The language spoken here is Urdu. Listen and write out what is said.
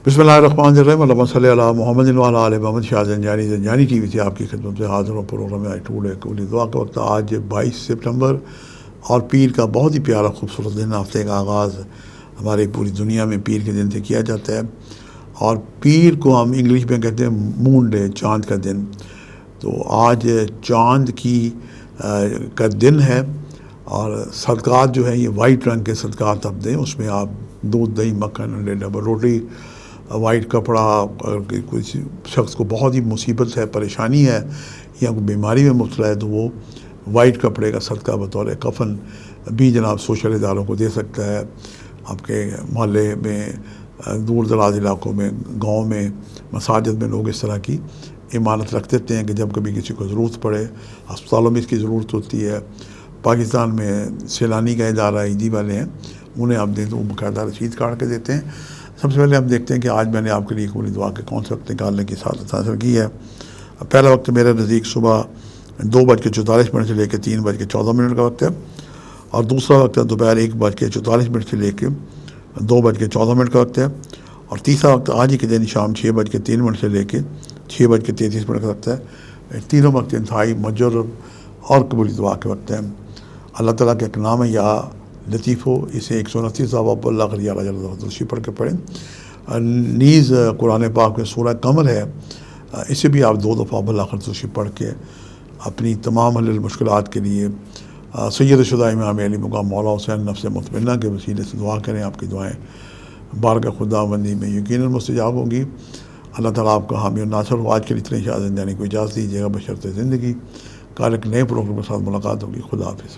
بسم اللہ الرحمن الرحیم، اللہم صلی علی محمد و علی آل محمد۔ شاہ زنجانی ٹی وی سے آپ کی خدمت میں حاضر ہوں۔ پروگرام میں ٹول ہے قبولی دعا کا وقت۔ آج 22 سپتمبر اور پیر کا بہت ہی پیارا خوبصورت دن، ہفتے کا آغاز ہماری پوری دنیا میں پیر کے دن سے کیا جاتا ہے، اور پیر کو ہم انگلش میں کہتے ہیں مون ڈے، چاند کا دن۔ تو آج چاند کا دن ہے، اور صدقات جو ہیں یہ وائٹ رنگ کے صدقات آپ دیں۔ اس میں آپ دودھ، دہی، مکھن، ڈبل روٹی، وائٹ کپڑا۔ اگر کسی شخص کو بہت ہی مصیبت ہے، پریشانی ہے، یا کوئی بیماری میں مبتلا ہے، تو وہ وائٹ کپڑے کا صدقہ بطور کفن بھی جناب سوشل اداروں کو دے سکتا ہے۔ آپ کے محلے میں، دور دراز علاقوں میں، گاؤں میں، مساجد میں لوگ اس طرح کی امانت رکھ دیتے ہیں کہ جب کبھی کسی کو ضرورت پڑے، ہسپتالوں میں اس کی ضرورت ہوتی ہے۔ پاکستان میں سیلانی کا ادارہ عیدی والے ہیں، انہیں آپ دیں تو وہ باقاعدہ رسید کاٹ کے دیتے ہیں۔ سب سے پہلے ہم دیکھتے ہیں کہ آج میں نے آپ کے لیے قبولی دعا کے کون سے وقت نکالنے کی سعادت حاصل کی ہے۔ پہلا وقت میرے نزدیک صبح 2:44 سے لے کے 3:14 کا وقت ہے، اور دوسرا وقت ہے دوپہر 1:44 سے لے کے 2:14 کا وقت ہے، اور تیسرا وقت آج ہی کے دن شام 6:03 سے لے کے 6:33 کا وقت ہے۔ تینوں وقت انتہائی مجرب اور قبولی دعا کے وقت ہیں۔ اللہ تعالیٰ کے ایک نام ہے یا لطیف ہو، اسے 129 دفعہ اللہ کر درشی پڑھ کے پڑھیں۔ نیز قرآن پاک میں سورہ قمر ہے، اسے بھی آپ 2 دفعہ اللہ کر درشی پڑھ کے اپنی تمام حل المشکلات کے لیے سید شدہ امام علی مقام مولا حسین نفس مطمئنہ کے وسیلے سے دعا کریں۔ آپ کی دعائیں بارگاہ خداوندی میں یقیناً مستجاب ہوں گی۔ اللہ تعالیٰ آپ کا حامی و ناصر ہو۔ آج کے لیے اتنے شاہ زندانی کو اجازت دیجیے گا، بشرط زندگی۔ کل ایک نئے پروگرام کے ساتھ ملاقات ہوگی۔ خدا حافظ۔